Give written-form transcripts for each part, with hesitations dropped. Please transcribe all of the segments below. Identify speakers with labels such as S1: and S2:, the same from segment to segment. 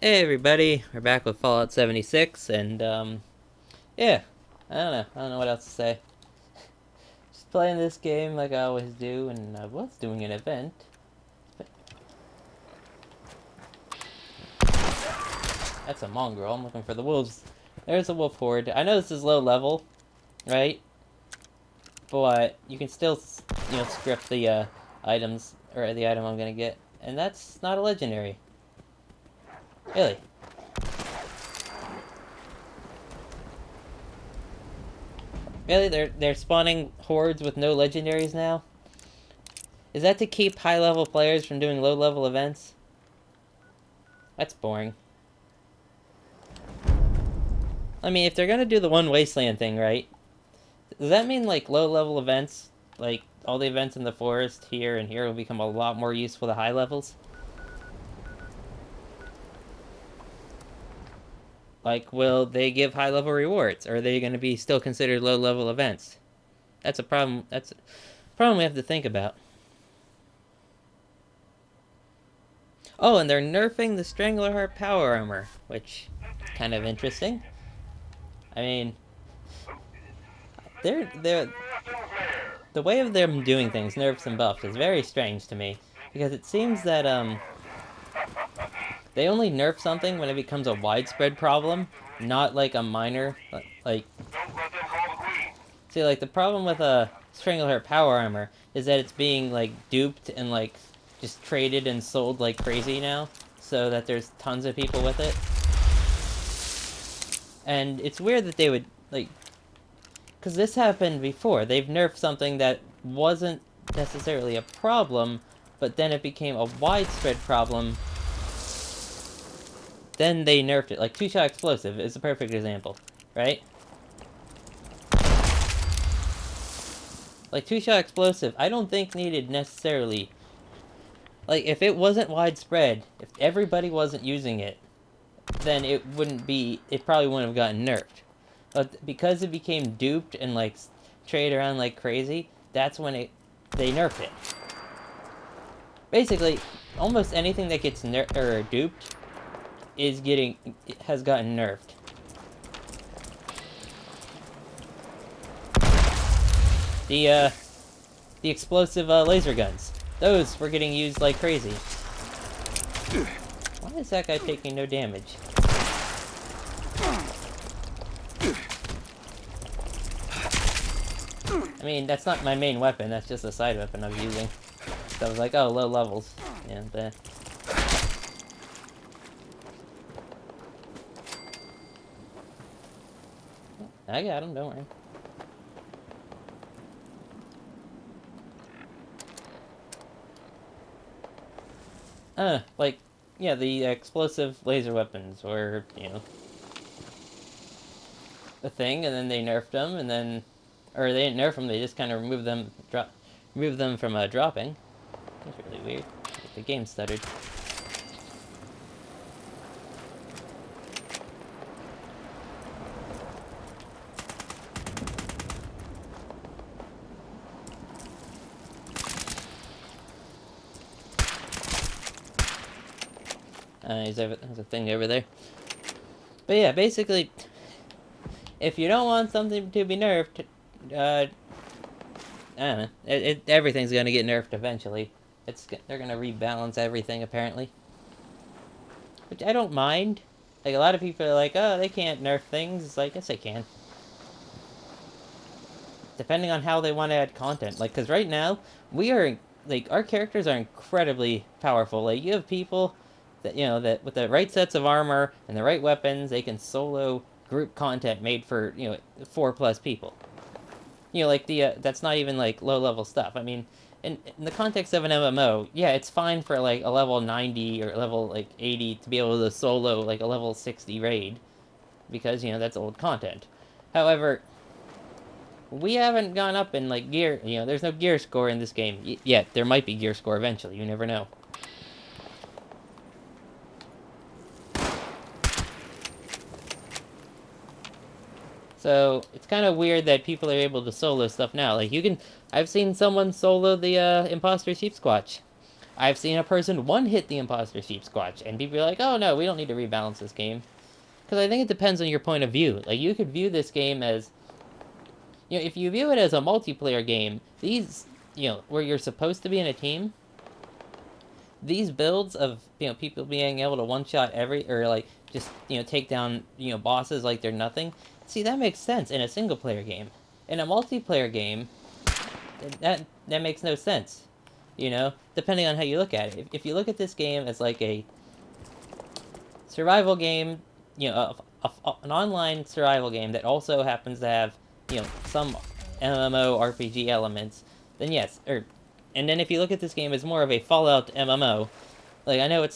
S1: Hey everybody, we're back with Fallout 76, and yeah, I don't know what else to say. Just playing this game like I always do, and I was doing an event. That's a mongrel. I'm looking for the wolves. There's a wolf horde. I know this is low level, right? But you can still, script the items or the item I'm gonna get, and that's not a legendary. Really? Really? They're spawning hordes with no legendaries now? Is that to keep high level players from doing low level events? That's boring. I mean, if they're gonna do the one wasteland thing, right? Does that mean like low level events, like all the events in the forest here and here, will become a lot more useful to high levels? Like, will they give high level rewards? Or are they going to be still considered low level events? That's a problem. That's a problem we have to think about. Oh, and they're nerfing the Strangleheart power armor, which kind of interesting. I mean, they're the way of them doing things, nerfs and buffs, is very strange to me because it seems that they only nerf something when it becomes a widespread problem, not like a minor like. See, like the problem with a Strangleheart power armor is that it's being like duped and like just traded and sold like crazy now, so that there's tons of people with it. And it's weird that they would like, because this happened before. They've nerfed something that wasn't necessarily a problem, but then it became a widespread problem. Then they nerfed it. Like two-shot explosive is a perfect example, right? Like two-shot explosive, I don't think needed necessarily. Like if it wasn't widespread, if everybody wasn't using it, then it wouldn't be. It probably wouldn't have gotten nerfed. But because it became duped and like traded around like crazy, that's when they nerfed it. Basically, almost anything that gets duped has gotten nerfed. The the explosive laser guns, those were getting used like crazy. Why is that guy taking no damage? I mean, that's not my main weapon. That's just a side weapon I was using. So I was like, oh, low levels. Yeah, but I got him. Don't worry. Like, yeah, the explosive laser weapons were, a thing, and then they nerfed them, and then, or they didn't nerf them. They just kind of removed them from dropping. That's really weird. The game stuttered. There's a thing over there. But yeah, basically, if you don't want something to be nerfed, I don't know. Everything's gonna get nerfed eventually. They're gonna rebalance everything apparently, which I don't mind. Like a lot of people are like, oh, they can't nerf things. It's like, yes, they can. Depending on how they want to add content. Like, because right now we are like our characters are incredibly powerful. Like you have people that that with the right sets of armor and the right weapons, they can solo group content made for 4+ people. Like the that's not even like low level stuff. I mean, in the context of an MMO, yeah, it's fine for like a level 90 or level like 80 to be able to solo like a level 60 raid because that's old content. However, we haven't gone up in like gear. There's no gear score in this game yet. There might be gear score eventually. You never know. So it's kind of weird that people are able to solo stuff now. Like I've seen someone solo the imposter sheep squatch. I've seen a person one-hit the imposter sheep squatch, and people are like, oh no, we don't need to rebalance this game. Because I think it depends on your point of view. Like, you could view this game as, if you view it as a multiplayer game, these, where you're supposed to be in a team, these builds of, people being able to one-shot or like, just, take down, bosses like they're nothing, see, that makes sense in a single-player game. In a multiplayer game, that makes no sense. Depending on how you look at it. If you look at this game as like a survival game, an online survival game that also happens to have, some MMO RPG elements, then yes. And then if you look at this game as more of a Fallout MMO, like, I know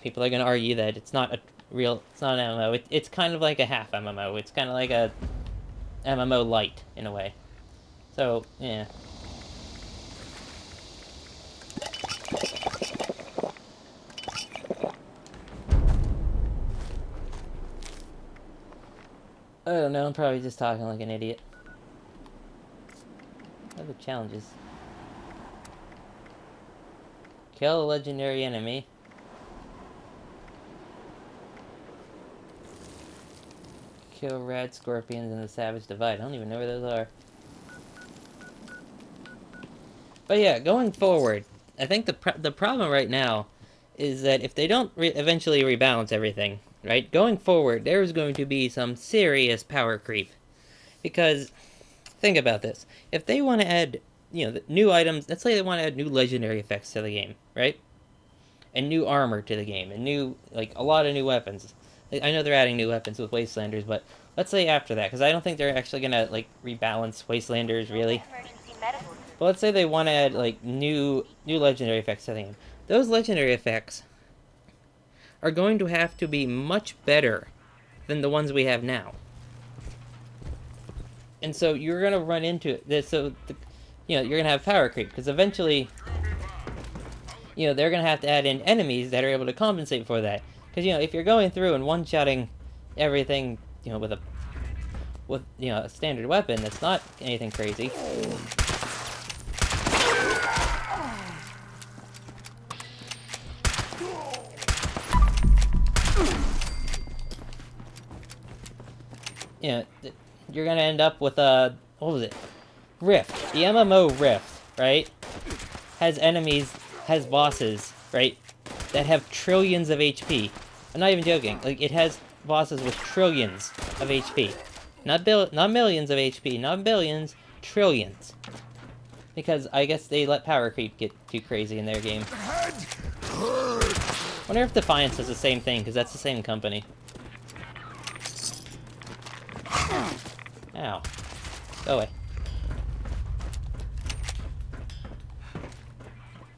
S1: people are going to argue that it's not an MMO. It's kind of like a half MMO. It's kind of like a MMO light, in a way. So, yeah. I don't know, I'm probably just talking like an idiot. What are the challenges? Kill a legendary enemy. Kill rad scorpions in the Savage Divide. I don't even know where those are. But yeah, going forward, I think the problem right now is that if they don't eventually rebalance everything, right? Going forward, there's going to be some serious power creep. Because, think about this. If they want to add, new items, let's say they want to add new legendary effects to the game, right? And new armor to the game, and a lot of new weapons. I know they're adding new weapons with Wastelanders, but let's say after that, because I don't think they're actually going to, rebalance Wastelanders, really. But let's say they want to add, new legendary effects to the game. Those legendary effects are going to have to be much better than the ones we have now. And so you're going to run into this, you're going to have power creep, because eventually, they're going to have to add in enemies that are able to compensate for that. Because, if you're going through and one-shotting everything, with a standard weapon, that's not anything crazy. You're gonna end up with a, what was it? Rift. The MMO Rift, right? Has bosses, right? That have trillions of HP. I'm not even joking. It has bosses with trillions of HP. Not millions of HP, not billions, trillions. Because I guess they let power creep get too crazy in their game. Wonder if Defiance does the same thing, because that's the same company. Ow. Go away.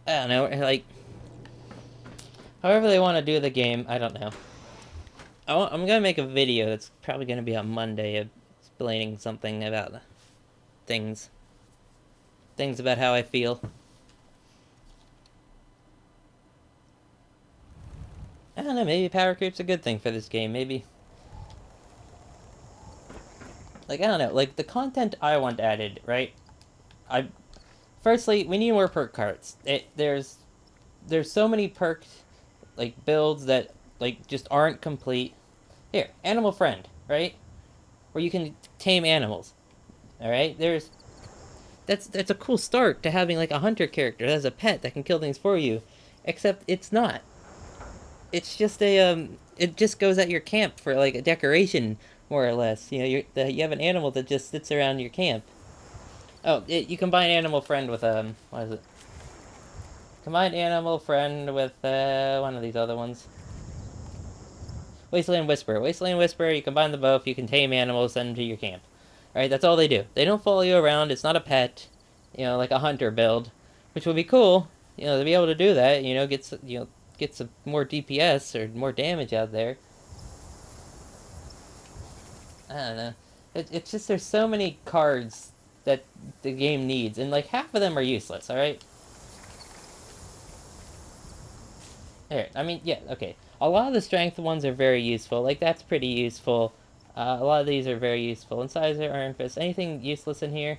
S1: I don't know, however they want to do the game, I don't know. I'm gonna make a video that's probably gonna be on Monday explaining something about things about how I feel. I don't know, maybe power creep's a good thing for this game, maybe. I don't know, the content I want added, right? Firstly, we need more perk cards. There's so many perks, builds that, just aren't complete. Here, Animal Friend, right? Where you can tame animals. Alright? That's a cool start to having, a hunter character that has a pet that can kill things for you. Except it's not. It's just it just goes at your camp for, a decoration, more or less. You have an animal that just sits around your camp. Oh, you combine Animal Friend with, what is it? Combine Animal Friend with, one of these other ones. Wasteland Whisperer. Wasteland Whisperer, you combine them both, you can tame animals, send them to your camp. Alright, that's all they do. They don't follow you around, it's not a pet, like a hunter build. Which would be cool, to be able to do that, get some more DPS or more damage out there. I don't know. It's just there's so many cards that the game needs, and half of them are useless, alright? Here, I mean, yeah, okay. A lot of the strength ones are very useful, that's pretty useful. A lot of these are very useful. Incisor, Iron Fist, anything useless in here?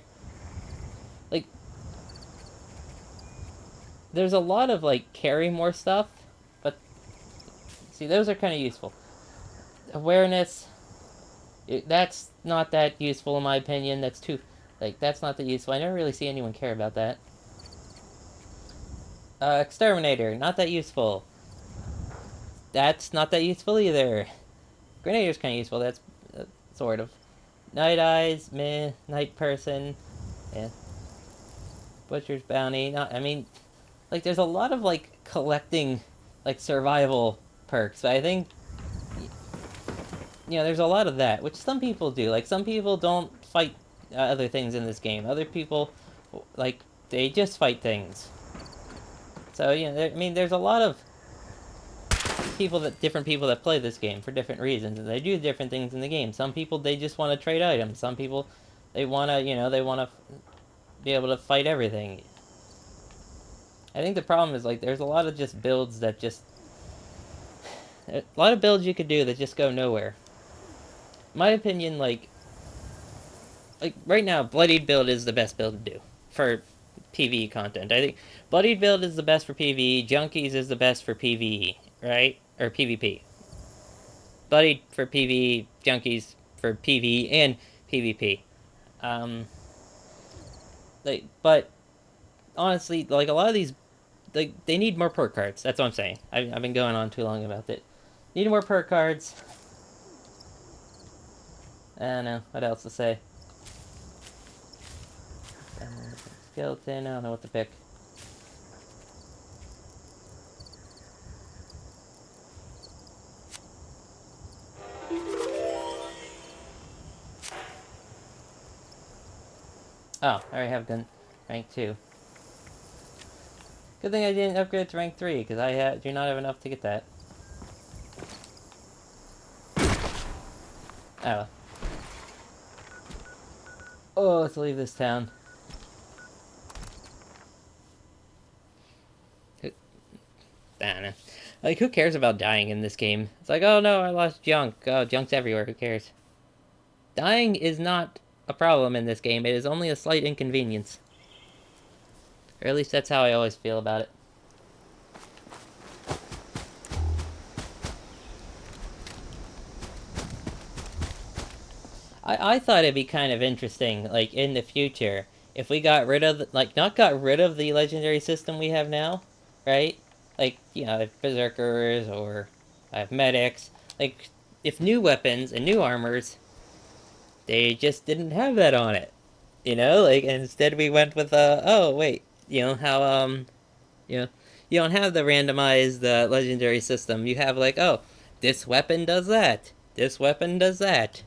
S1: there's a lot of like carry more stuff, but see those are kind of useful. Awareness, that's not that useful in my opinion. That's too, like that's not that useful. I never really see anyone care about that. Exterminator, not that useful. That's not that useful either. Grenadier's kind of useful. That's sort of. Night Eyes, meh. Night Person, yeah. Butcher's Bounty, not. I mean, like there's a lot of like collecting, like survival perks. But I think there's a lot of that, which some people do. Like some people don't fight other things in this game. Other people, like they just fight things. So I mean, there's a lot of different people that play this game for different reasons, and they do different things in the game. Some people they just want to trade items. Some people they want to they want to be able to fight everything. I think the problem is like there's a lot of just builds that just a lot of builds you could do that just go nowhere. In my opinion, like right now, Bloodied build is the best build to do for PvE content. I think Bloodied build is the best for PvE. Junkies is the best for PvE, right? Or PvP. Bloodied for PvE, Junkies for PvE and PvP. But honestly, like a lot of these, like they need more perk cards. That's what I'm saying. I've been going on too long about it. Need more perk cards. I don't know what else to say. Skeleton. I don't know what to pick. Oh, I already have done rank 2. Good thing I didn't upgrade to rank 3, because I do not have enough to get that. Oh. Oh, let's leave this town. I don't know. Like, who cares about dying in this game? It's like, oh no, I lost junk. Oh, junk's everywhere. Who cares? Dying is not a problem in this game. It is only a slight inconvenience. Or at least that's how I always feel about it. I thought it'd be kind of interesting, like, in the future, if we got rid of, not got rid of the legendary system we have now, right? Like, berserkers, or I have medics. Like, if new weapons and new armors, they just didn't have that on it. Like, instead we went with, oh, wait, how, you don't have the randomized legendary system. You have, like, oh, this weapon does that. This weapon does that.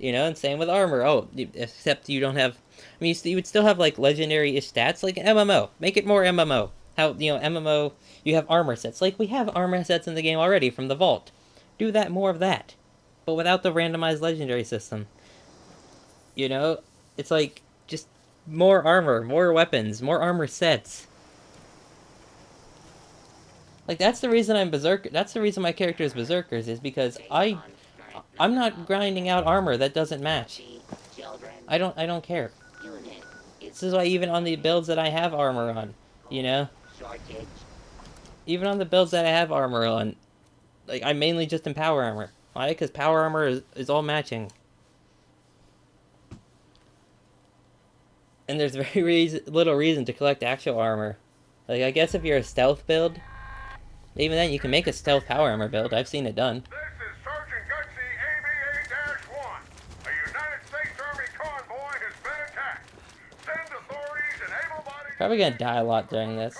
S1: And same with armor. Oh, except you don't have. I mean, you would still have like legendary-ish stats, like MMO. Make it more MMO. How MMO? You have armor sets. Like we have armor sets in the game already from the vault. Do that more of that, but without the randomized legendary system. It's like just more armor, more weapons, more armor sets. Like that's the reason I'm berserker. That's the reason my character is berserkers is because I'm not grinding out armor that doesn't match. I don't care. This is why even on the builds that I have armor on, even on the builds that I have armor on, like I'm mainly just in power armor. Why? Because power armor is all matching. And there's very little reason to collect actual armor. Like I guess if you're a stealth build, even then you can make a stealth power armor build. I've seen it done. Probably gonna die a lot during this.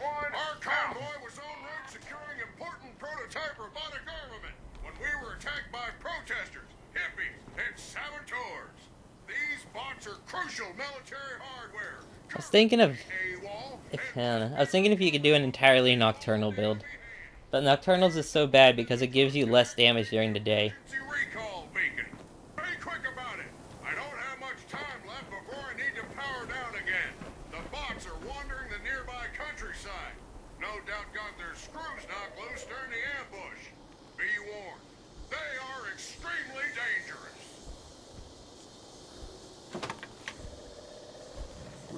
S2: Our convoy was en route securing important prototype robotic armament when we were attacked by protesters, hippies, and saboteurs. These bots are crucial military hardware.
S1: I was thinking of, I don't know. I was thinking if you could do an entirely nocturnal build, but nocturnals is so bad because it gives you less damage during the day.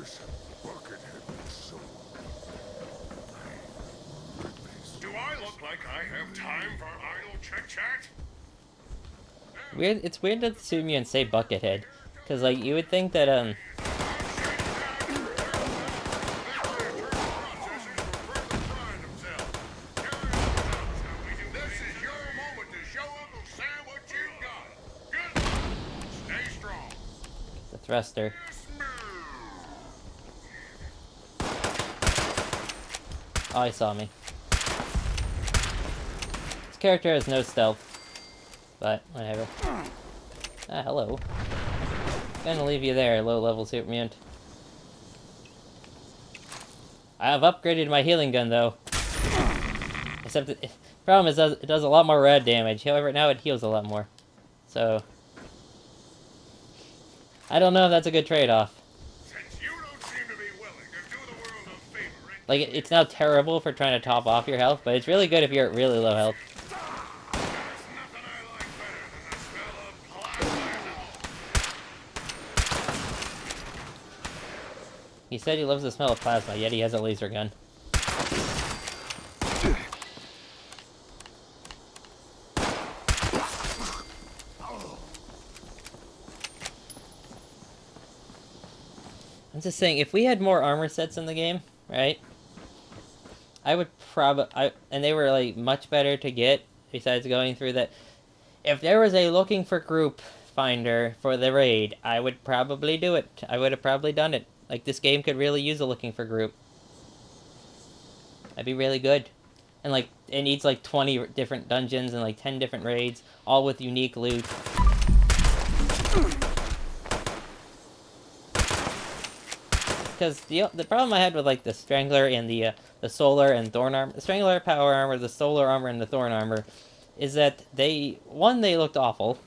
S2: Listen, Buckethead was so... Do I look like I have time for idle chit-chat?
S1: Weird. It's weird to assume you and say Buckethead, because like you would think that
S2: This is your moment to show Uncle Sam what you've got. Good luck. Stay strong.
S1: the thruster. Oh, he saw me. This character has no stealth, but whatever. Ah, hello. Gonna leave you there, low-level super mutant. I have upgraded my healing gun, though. Except the problem is it does a lot more rad damage. However, now it heals a lot more. So... I don't know if that's a good trade-off.
S2: Since you don't seem to be willing to do the world a favor,
S1: Like, it's now terrible for trying to top off your health, but it's really good if you're at really low health.
S2: there's nothing I like better than the smell of plasma.
S1: He said he loves the smell of plasma, yet he has a laser gun. I'm just saying, if we had more armor sets in the game, right? I would and they were like much better to get, besides going through that. If there was a looking for group finder for the raid, I would probably do it. I would have probably done it. Like, this game could really use a looking for group. That'd be really good. And like, it needs like 20 different dungeons and like 10 different raids, all with unique loot. Because the problem I had with like the Strangler and the Solar and Thorn armor, the Strangler power armor, the Solar armor, and the Thorn armor, is that they looked awful.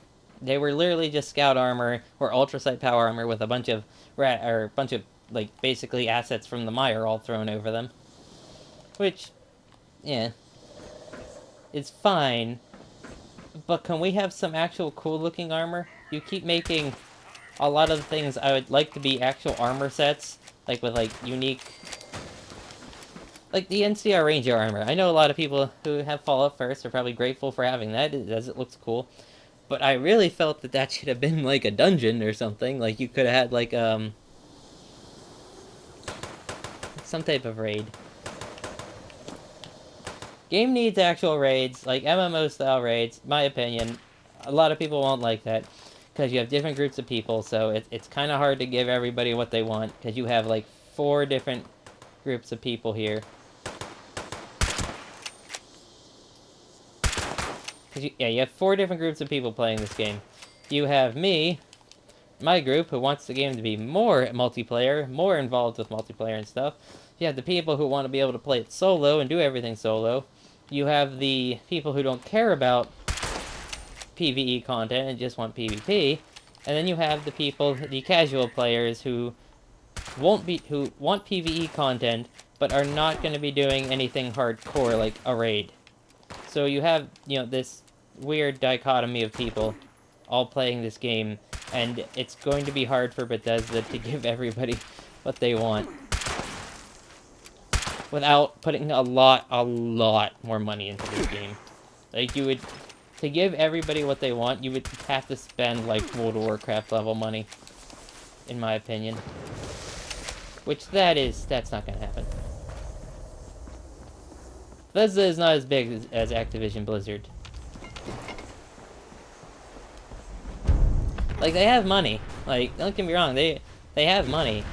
S1: They were literally just scout armor or ultrasight power armor with a bunch of like basically assets from the mire all thrown over them. Which, yeah, it's fine. But can we have some actual cool looking armor? You keep making a lot of the things I would like to be actual armor sets. Like, with, like, unique... Like, the NCR Ranger armor. I know a lot of people who have Fallout First are probably grateful for having that, as it looks cool. But I really felt that that should have been, like, a dungeon or something. Like, you could have had, like, some type of raid. Game needs actual raids, like MMO-style raids, my opinion. A lot of people won't like that. Because you have different groups of people, so it's kind of hard to give everybody what they want, because you have like 4 different groups of people here. You have 4 different groups of people playing this game. You have me, my group, who wants the game to be more multiplayer, more involved with multiplayer and stuff. You have the people who want to be able to play it solo and do everything solo. You have the people who don't care about PvE content and just want PvP, and then you have the people, the casual players who want PvE content but are not going to be doing anything hardcore like a raid. So you have, this weird dichotomy of people all playing this game, and it's going to be hard for Bethesda to give everybody what they want without putting a lot more money into this game. Like, to give everybody what they want, you would have to spend, like, World of Warcraft level money. In my opinion. Which, that's not gonna happen. Bethesda is not as big as Activision Blizzard. Like, they have money. Like, don't get me wrong, they have money.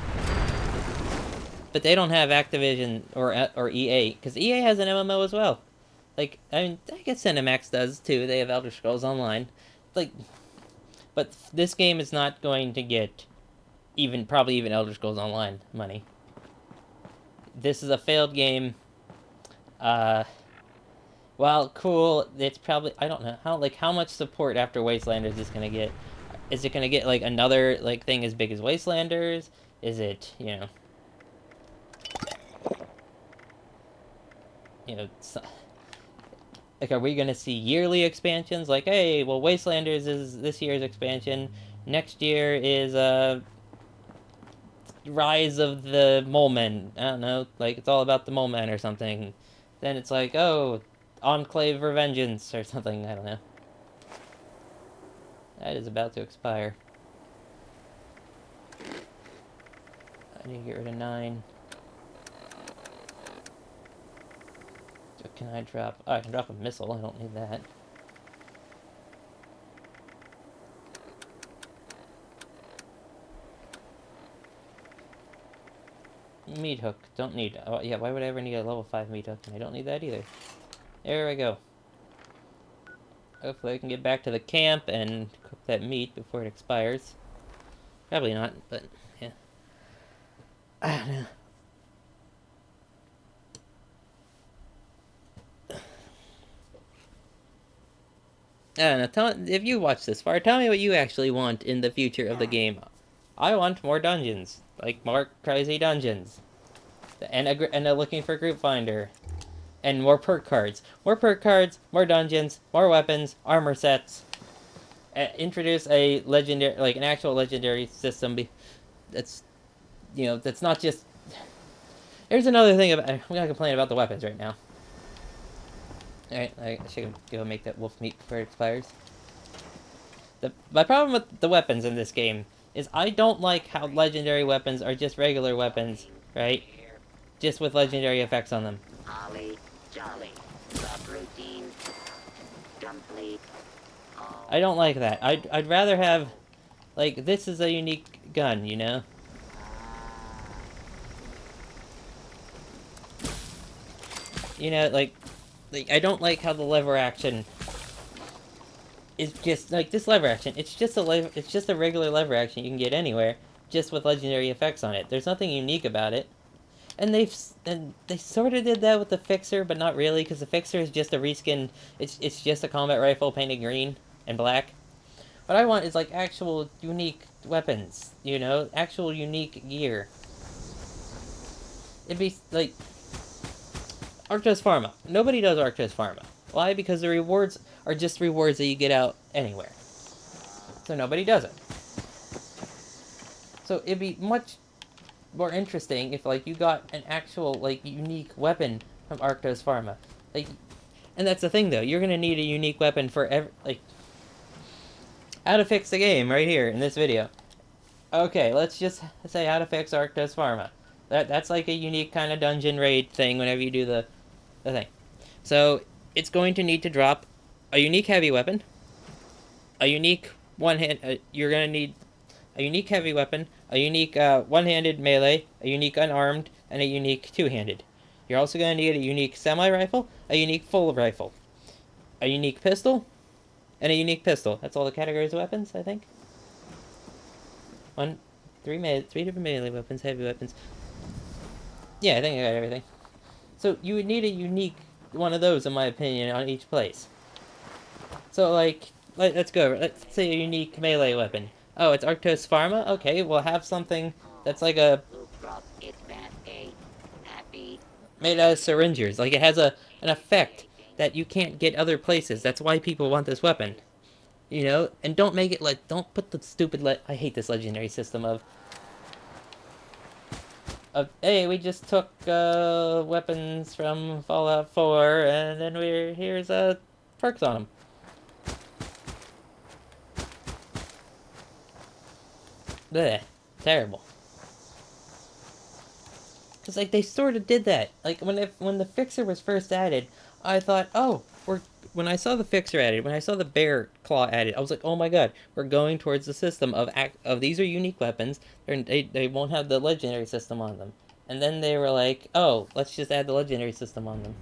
S1: But they don't have Activision or EA, because EA has an MMO as well. Like, I mean, I guess Cinemax does, too. They have Elder Scrolls Online. Like, but this game is not going to get probably even Elder Scrolls Online money. This is a failed game. Well, cool, it's probably, I don't know, how much support after Wastelanders is gonna get? Is it gonna get, like, another, like, thing as big as Wastelanders? Is it, like, are we gonna see yearly expansions? Like, hey, well, Wastelanders is this year's expansion. Next year is, rise of the mole men. I don't know, like it's all about the mole men or something. Then it's like, oh, Enclave Revengeance or something. I don't know. That is about to expire. I need to get rid of 9. So can I drop... Oh, I can drop a missile. I don't need that. Meat hook. Don't need... Oh, yeah, why would I ever need a level 5 meat hook? And I don't need that either. There we go. Hopefully I can get back to the camp and cook that meat before it expires. Probably not, but yeah. I don't know. I don't know. If you watch this far, tell me what you actually want in the future of the game. I want more dungeons, like more crazy dungeons, and looking for group finder, and more perk cards, more dungeons, more weapons, armor sets. Introduce a legendary, like an actual legendary system. That's, that's not just. Here's another thing about. I'm gonna complain about the weapons right now. Alright, I should go make that wolf meat before it expires. My problem with the weapons in this game is I don't like how legendary weapons are just regular weapons, right? Just with legendary effects on them.
S3: Holly, jolly, subroutine, complete.
S1: I don't like that. I'd rather have, like, this is a unique gun, you know? Like I don't like how the lever action is just like this lever action. It's just a regular lever action you can get anywhere, just with legendary effects on it. There's nothing unique about it. And they sort of did that with the Fixer, but not really, because the Fixer is just a reskin. It's just a combat rifle painted green and black. What I want is like actual unique weapons, actual unique gear. It'd be like Arctos Pharma. Nobody does Arctos Pharma. Why? Because the rewards are just rewards that you get out anywhere. So nobody does it. So it'd be much more interesting if, like, you got an actual, like, unique weapon from Arctos Pharma. Like, and that's the thing, though. You're gonna need a unique weapon for how to fix the game right here in this video. Okay, let's just say how to fix Arctos Pharma. That's like a unique kind of dungeon raid thing whenever you do the thing. So it's going to need to drop a unique heavy weapon, a unique you're going to need a unique heavy weapon, a unique one-handed melee, a unique unarmed, and a unique two-handed. You're also going to need a unique semi-rifle, a unique full rifle, a unique pistol, and a unique pistol. That's all the categories of weapons, I think. Three different melee weapons, heavy weapons. Yeah, I think I got everything. So you would need a unique one of those, in my opinion, on each place. So, like, let's go. Let's say a unique melee weapon. Oh, it's Arctos Pharma? Okay, we'll have something that's like made out of syringers. Like, it has an effect that you can't get other places. That's why people want this weapon. And don't make it don't put the stupid I hate this legendary system of hey, we just took weapons from Fallout 4 and then here's perks on them. Blech, terrible. Cause like they sort of did that. Like when the Fixer was first added, I thought, oh, when I saw the Fixer added, when I saw the Bear Claw added, I was like, oh my god, we're going towards the system of these are unique weapons. They won't have the legendary system on them. And then they were like, oh, let's just add the legendary system on them.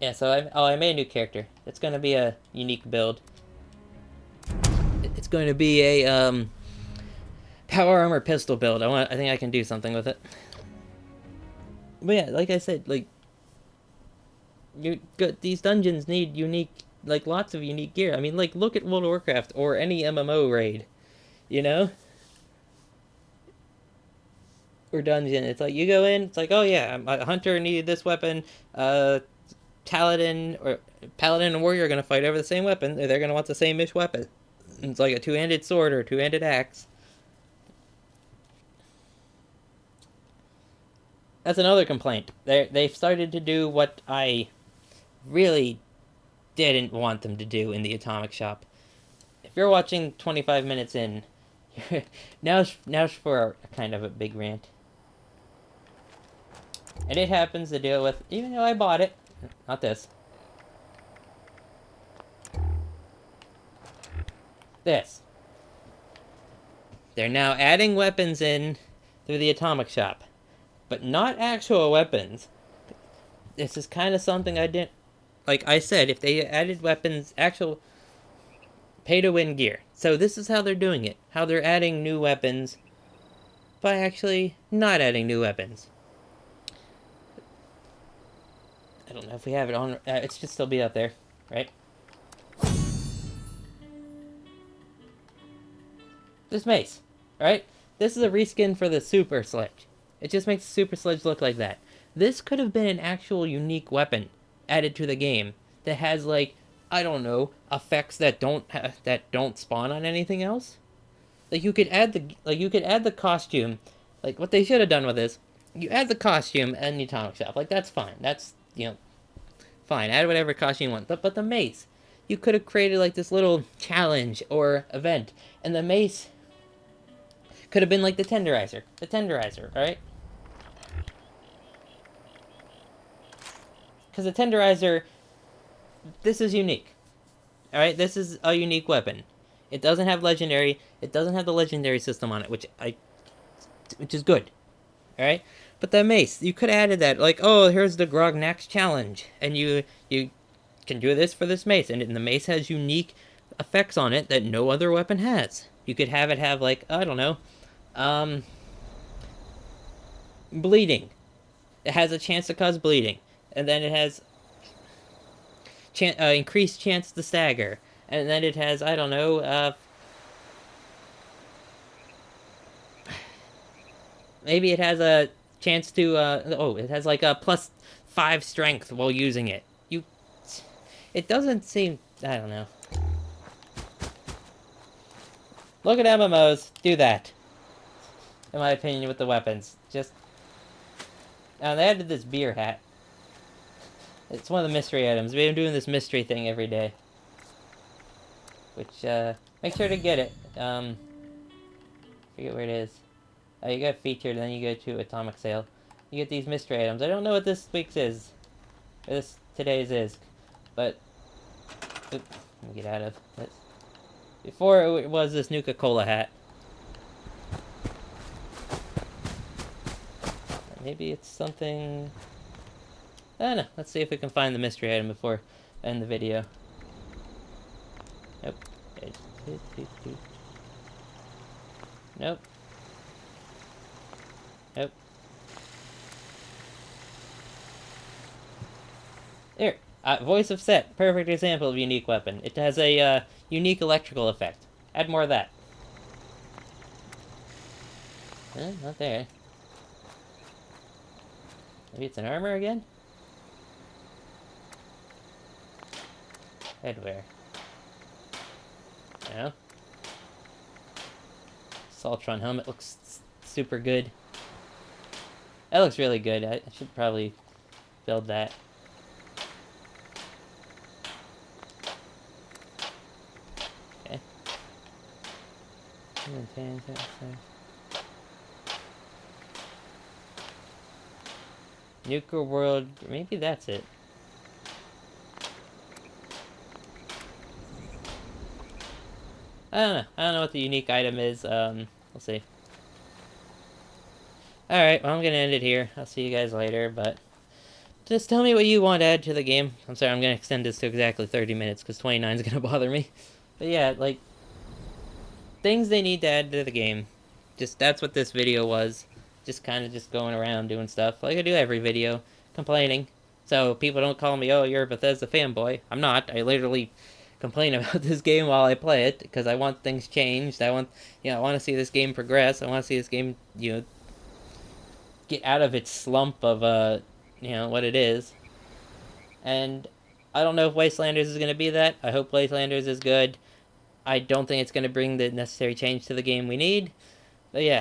S1: Yeah, so I made a new character. It's going to be a unique build. It's going to be a power armor pistol build. I think I can do something with it. But yeah, like I said, like these dungeons need unique, like lots of unique gear. I mean, like look at World of Warcraft or any MMO raid, or dungeon. It's like you go in. It's like, oh yeah, a hunter needed this weapon. Paladin and warrior are gonna fight over the same weapon. They're gonna want the same-ish weapon. It's like a two-handed sword or a two-handed axe. That's another complaint. They've started to do what I really didn't want them to do in the Atomic Shop. If you're watching 25 minutes in, now's for a kind of a big rant. And it happens to deal with, even though I bought it, not this. This. They're now adding weapons in through the Atomic Shop. But not actual weapons. This is kind of something I didn't... Like I said, if they added weapons, actual pay-to-win gear. So this is how they're doing it. How they're adding new weapons by actually not adding new weapons. I don't know if we have it on... it should still be up there, right? This mace, right? This is a reskin for the Super Sledge. It just makes the Super Sledge look like that. This could have been an actual unique weapon added to the game that has, like, I don't know, effects that don't spawn on anything else. Like you could add the costume. Like what they should have done with this, you add the costume and the Atomic Shop. Like that's fine. That's fine. Add whatever costume you want. But the mace, you could have created like this little challenge or event, and the mace could have been like the tenderizer. The tenderizer, right? Because the tenderizer, this is unique. Alright, this is a unique weapon. It doesn't have legendary. It doesn't have the legendary system on it, which is good. Alright? But the mace, you could have added that, like, oh, here's the Grognak's challenge. And you can do this for this mace. And the mace has unique effects on it that no other weapon has. You could have it have, like, I don't know, bleeding. It has a chance to cause bleeding. And then it has increased chance to stagger. And then it has, I don't know, maybe it has a chance to, it has like a +5 strength while using it. It doesn't seem, I don't know. Look at MMOs, do that. In my opinion, with the weapons. Just, they added this beer hat. It's one of the mystery items. We've been doing this mystery thing every day. Which, make sure to get it. Forget where it is. Oh, you got featured, and then you go to Atomic Sale. You get these mystery items. I don't know what this week's is. Or today's is. But, let me get out of this. Before, it was this Nuka-Cola hat. Maybe it's something... I don't know. Let's see if we can find the mystery item before I end the video. Nope. Nope. Nope. Here. Voice of Set. Perfect example of unique weapon. It has a unique electrical effect. Add more of that. Not there. Maybe it's an armor again? Headwear. No. Saltron helmet looks super good. That looks really good. I should probably build that. Okay. Nuclear World, maybe that's it. I don't know. I don't know what the unique item is. We'll see. Alright, well, I'm gonna end it here. I'll see you guys later, but just tell me what you want to add to the game. I'm sorry, I'm gonna extend this to exactly 30 minutes, because 29 is gonna bother me. But yeah, like, things they need to add to the game. Just, that's what this video was. Just kind of just going around doing stuff, like I do every video, complaining. So people don't call me, oh, you're a Bethesda fanboy. I'm not. I literally complain about this game while I play it, because I want things changed. I want to see this game progress. I want to see this game, get out of its slump of, what it is. And I don't know if Wastelanders is going to be that. I hope Wastelanders is good. I don't think it's going to bring the necessary change to the game we need. But yeah.